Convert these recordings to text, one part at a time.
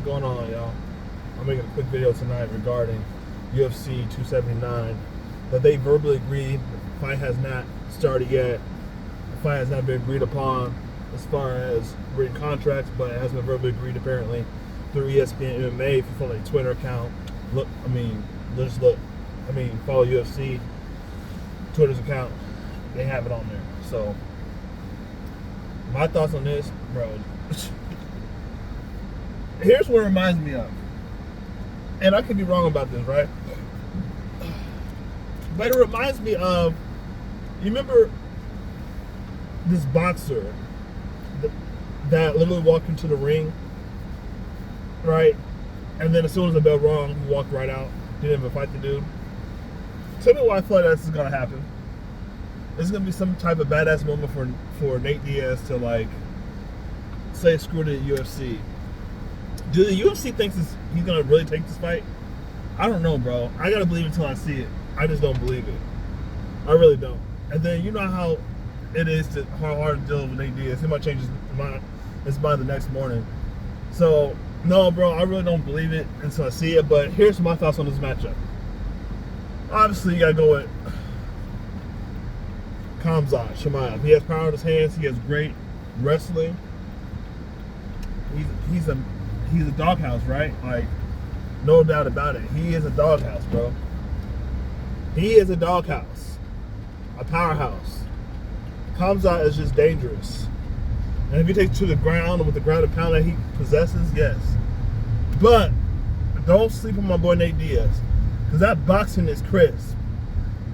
going on, y'all? I'm making a quick video tonight regarding UFC 279 that they verbally agreed. The fight has not started yet. The fight has not been agreed upon as far as written contracts, but it has been verbally agreed apparently through ESPN MMA. If you follow their Twitter account, follow UFC Twitter's account. They have it on there. So my thoughts on this, bro. Here's what it reminds me of. And I could be wrong about this, right? But it reminds me of, you remember this boxer that literally walked into the ring, right? And then as soon as the bell rung, he walked right out. Didn't even fight the dude. Tell me why I feel like this is going to happen. It's going to be some type of badass moment for Nate Diaz to, like, say screw to the UFC. Do the UFC think he's going to really take this fight? I don't know, bro. I got to believe it until I see it. I just don't believe it. I really don't. And then you know how it is how hard to deal with Nate Diaz. He might change his mind the next morning. So, no, bro, I really don't believe it until I see it. But here's my thoughts on this matchup. Obviously, you got to go with KHAMZAT, CHIMAEV. He has power in his hands. He has great wrestling. He's a doghouse, right? Like, no doubt about it. He is a doghouse, bro. He is a doghouse. A powerhouse. KHAMZAT is just dangerous. And if he takes to the ground with the ground and pound that he possesses, yes. But don't sleep on my boy Nate Diaz. Because that boxing is crisp.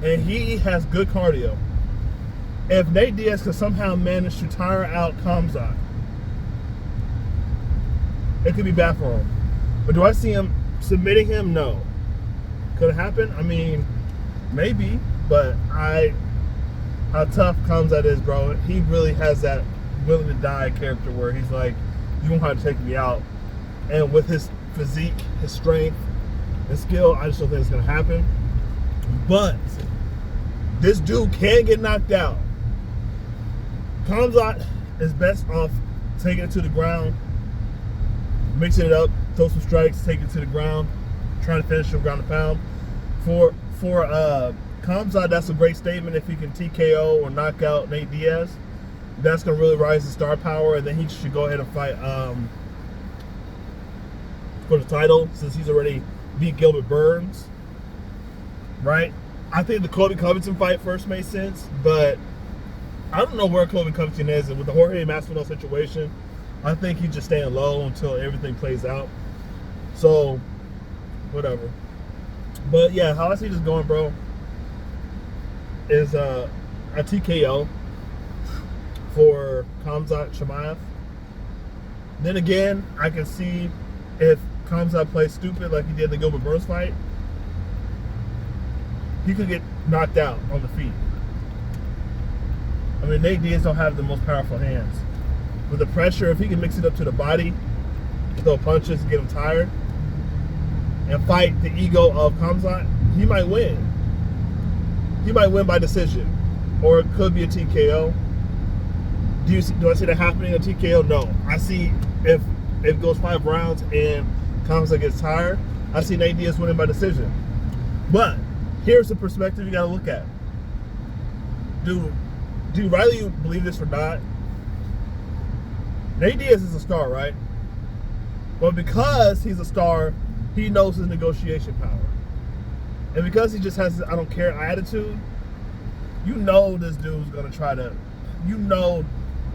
And he has good cardio. If Nate Diaz could somehow manage to tire out KHAMZAT, it could be bad for him. But do I see him submitting him? No. Could it happen? I mean, maybe. But how tough KHAMZAT is, bro. He really has that willing to die character where he's like, you won't have to take me out. And with his physique, his strength, his skill, I just don't think it's going to happen. But this dude can get knocked out. KHAMZAT is best off taking it to the ground, mixing it up, throw some strikes, take it to the ground, trying to finish him ground and pound. For KHAMZAT, that's a great statement. If he can TKO or knock out Nate Diaz, that's going to really rise his star power, and then he should go ahead and fight for the title, since he's already beat Gilbert Burns, right? I think the Colby Covington fight first made sense, but I don't know where Colby Covington is, and with the Jorge Masvidal situation, I think he's just staying low until everything plays out. So, whatever. But yeah, how I see this going, bro, is a TKO for KHAMZAT CHIMAEV. Then again, I can see if KHAMZAT plays stupid like he did in the Gilbert Burns fight, he could get knocked out on the feet. I mean, Nate Diaz don't have the most powerful hands. With the pressure, if he can mix it up to the body, throw punches and get him tired, and fight the ego of KHAMZAT, he might win. He might win by decision. Or it could be a TKO. Do I see that happening, a TKO? No. I see if it goes 5 rounds and KHAMZAT gets tired, I see Nate Diaz winning by decision. But here's the perspective you got to look at. Do either you believe this or not? Nate Diaz is a star, right? But because he's a star, he knows his negotiation power. And because he just has this I don't care attitude, you know this dude's going to try to,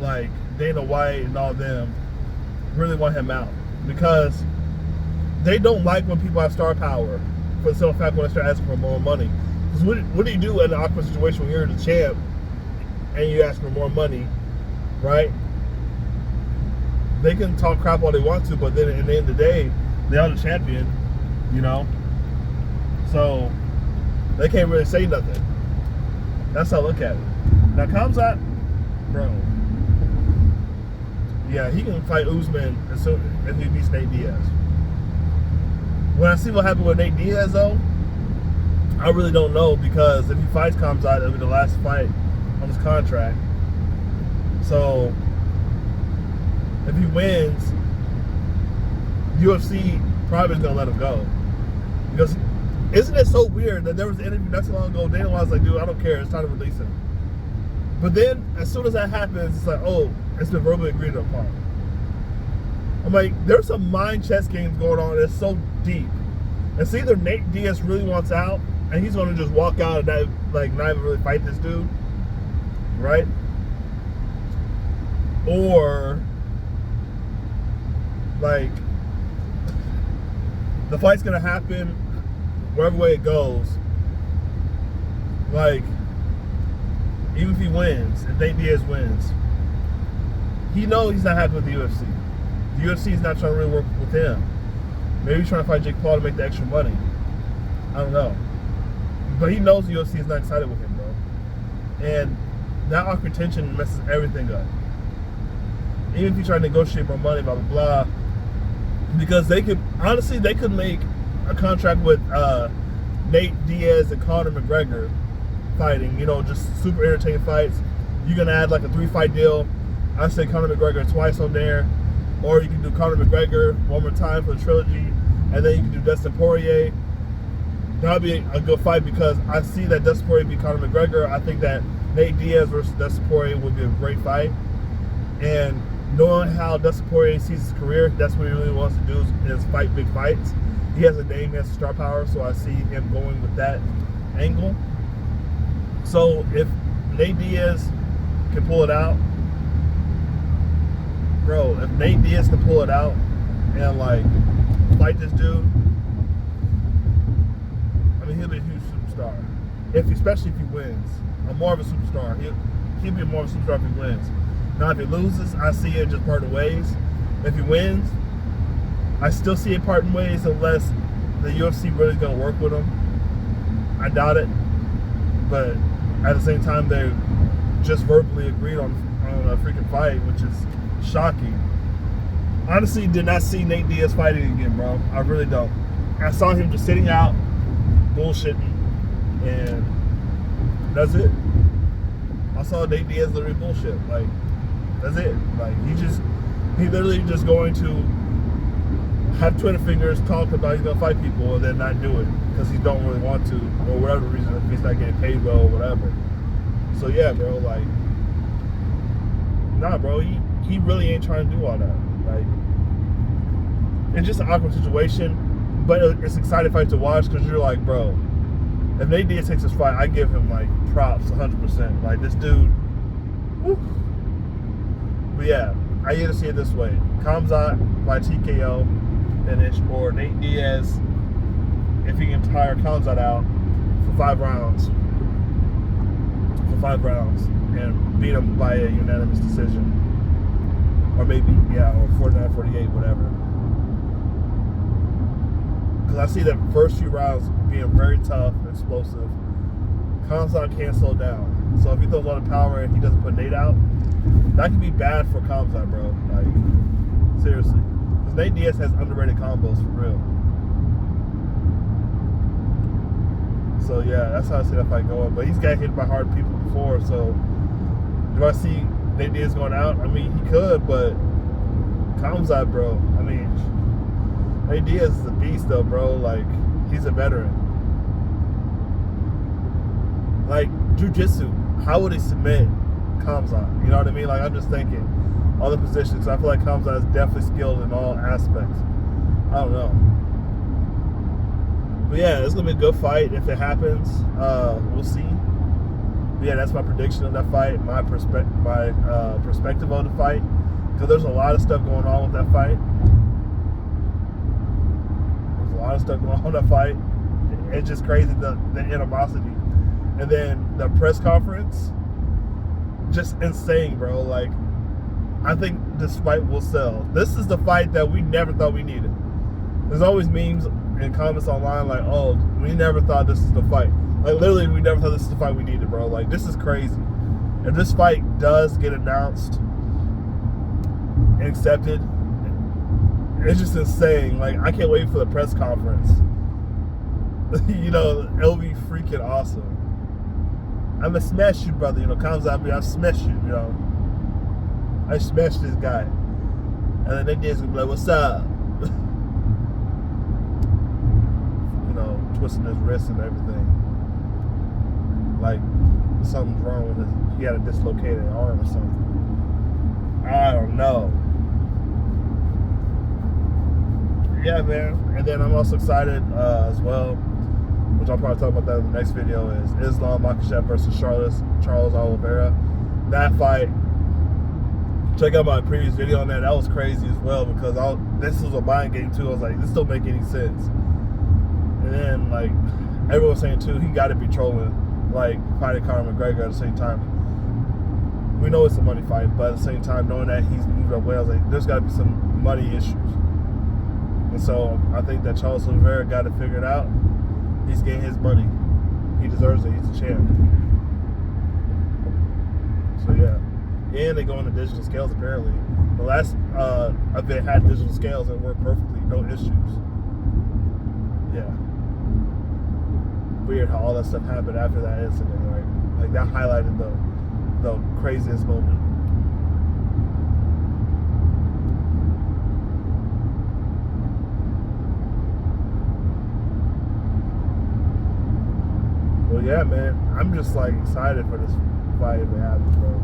like Dana White and all them really want him out. Because they don't like when people have star power for the simple fact when they start asking for more money. Because what do you do in an awkward situation when you're the champ and you ask for more money, right? They can talk crap all they want to, but then at the end of the day, they are the champion, you know? So, they can't really say nothing. That's how I look at it. Now, KHAMZAT, bro, yeah, he can fight Usman if he beats Nate Diaz. When I see what happened with Nate Diaz, though, I really don't know, because if he fights KHAMZAT, it'll be the last fight on his contract. So, if he wins, UFC probably is gonna let him go. Because isn't it so weird that there was an interview not too long ago, Dana White's like, dude, I don't care, it's time to release him. But then as soon as that happens, it's like, oh, it's been verbally agreed upon. I'm like, there's some mind chess games going on that's so deep. It's either Nate Diaz really wants out and he's gonna just walk out and not even really fight this dude, right? Or like the fight's gonna happen wherever way it goes. Like, even if he wins, if Nate Diaz wins, he knows he's not happy with the UFC. The UFC is not trying to really work with him. Maybe he's trying to fight Jake Paul to make the extra money. I don't know. But he knows the UFC is not excited with him, bro. And that awkward tension messes everything up. Even if you try to negotiate more money, blah, blah, blah. Because they could make a contract with Nate Diaz and Conor McGregor fighting, just super entertaining fights. You can add like a 3-fight deal. I say Conor McGregor twice on there. Or you can do Conor McGregor one more time for the trilogy. And then you can do Dustin Poirier. That would be a good fight because I see that Dustin Poirier beat Conor McGregor. I think that Nate Diaz versus Dustin Poirier would be a great fight. And knowing how Dustin Poirier sees his career, that's what he really wants to do is fight big fights. He has a name, he has star power, so I see him going with that angle. So if Nate Diaz can pull it out, bro, if Nate Diaz can pull it out and like fight this dude, I mean, he'll be a huge superstar. Especially if he wins. I'm more of a superstar. He'll be more of a superstar if he wins. Now, if he loses, I see it just parting ways. If he wins, I still see it parting ways unless the UFC really is going to work with him. I doubt it. But at the same time, they just verbally agreed on a freaking fight, which is shocking. Honestly, did not see Nate Diaz fighting again, bro. I really don't. I saw him just sitting out, bullshitting, and that's it. I saw Nate Diaz literally bullshit. Like, that's it. Like, he literally just going to have Twitter fingers, talk about he's gonna fight people and then not do it because he don't really want to, or whatever reason, if he's not getting paid well or whatever. So yeah, bro, like, nah, bro, he really ain't trying to do all that. Like, it's just an awkward situation, but it's an exciting fight to watch because you're like, bro, if Nate Diaz takes this fight, I give him like props 100%. Like, this dude, woo. But yeah, I either see it this way: KHAMZAT by TKO finish, or Nate Diaz if he can tire KHAMZAT out for 5 rounds. And beat him by a unanimous decision. Or maybe, yeah, or 49-48, whatever. Because I see the first few rounds being very tough and explosive. KHAMZAT can't slow down. So if he throws a lot of power and he doesn't put Nate out, that could be bad for KHAMZAT, bro. Like, seriously. Because Nate Diaz has underrated combos for real. So yeah, that's how I see that fight going. But he's got hit by hard people before, so do I see Nate Diaz going out? I mean, he could, but KHAMZAT, bro. I mean, Nate Diaz is a beast, though, bro. Like, he's a veteran. Like, jiu-jitsu, how would he submit KHAMZAT? You know what I mean? Like, I'm just thinking all the positions. I feel like KHAMZAT is definitely skilled in all aspects. I don't know. But yeah, it's going to be a good fight if it happens. We'll see. But yeah, that's my prediction of that fight, my perspective on the fight. Because there's a lot of stuff going on with that fight. It's just crazy, the animosity. And then the press conference, just insane, bro. Like, I think this fight will sell. This is the fight that we never thought we needed. There's always memes and comments online like, oh, we never thought this is the fight. Like, literally, we never thought this is the fight we needed, bro. Like, this is crazy. If this fight does get announced and accepted, it's just insane. Like, I can't wait for the press conference. You know, it'll be freaking awesome. I'm gonna smash you, brother. You know, KHAMZAT, I smash you, you know. I smashed this guy. And then they did gonna be like, what's up? twisting his wrist and everything. Like something's wrong with his. He had a dislocated arm or something. I don't know. Yeah, man. And then I'm also excited as well, which I'll probably talk about that in the next video, is Islam Makhachev versus Charles Oliveira. That fight, check out my previous video on that. That was crazy as well, because this was a mind game too. I was like, this don't make any sense. And then like everyone was saying too, he got to be trolling, like fighting Conor McGregor at the same time. We know it's a money fight, but at the same time, knowing that he's moved up well, I was like, there's got to be some money issues. And so I think that Charles Oliveira got to figure it out. He's getting his money. He deserves it. He's a champ. So yeah. And they go on the digital scales apparently. The last event had digital scales and worked perfectly. No issues. Yeah. Weird how all that stuff happened after that incident, right? Like that highlighted the craziest moment. Well, yeah, man. I'm just like excited for this fight if it happens, bro.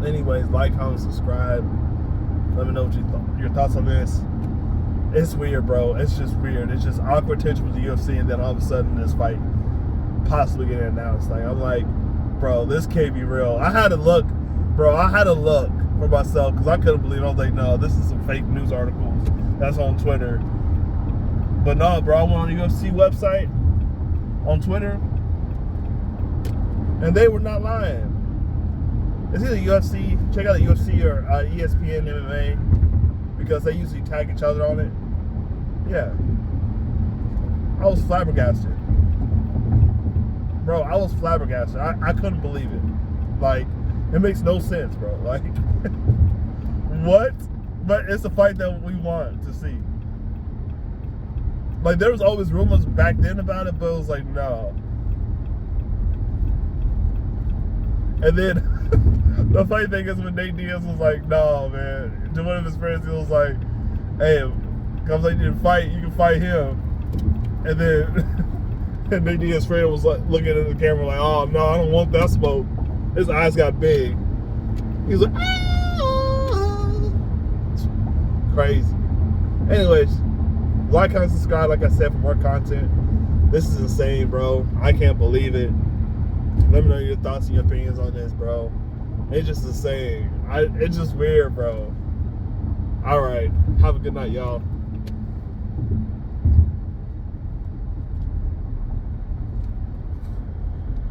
Anyways, like, comment, subscribe. Let me know what your thoughts on this. It's weird, bro. It's just weird. It's just awkward tension with the UFC, and then all of a sudden this fight possibly getting announced. Like, I'm like, bro, this can't be real. I had to look, bro. I had to look for myself because I couldn't believe it. I was like, no, this is some fake news articles that's on Twitter. But no, bro, I went on the UFC website on Twitter, and they were not lying. It's either UFC, check out the UFC or ESPN MMA, because they usually tag each other on it. Yeah. I was flabbergasted. Bro, I was flabbergasted. I couldn't believe it. Like, it makes no sense, bro. Like, what? But it's a fight that we want to see. Like, there was always rumors back then about it, but it was like, no. And then the funny thing is when NaTE DIAZ was like, no, man. To one of his friends, he was like, hey, comes like you can fight, you can fight him. And then and NaTE DIAZ's friend was like looking at the camera like, oh no, I don't want that smoke. His eyes got big. He was like, ah. Crazy. Anyways, like, comment, subscribe, like I said, for more content. This is insane, bro. I can't believe it. Let me know your thoughts and your opinions on this, bro. It's just insane. It's just weird, bro. All right. Have a good night, y'all.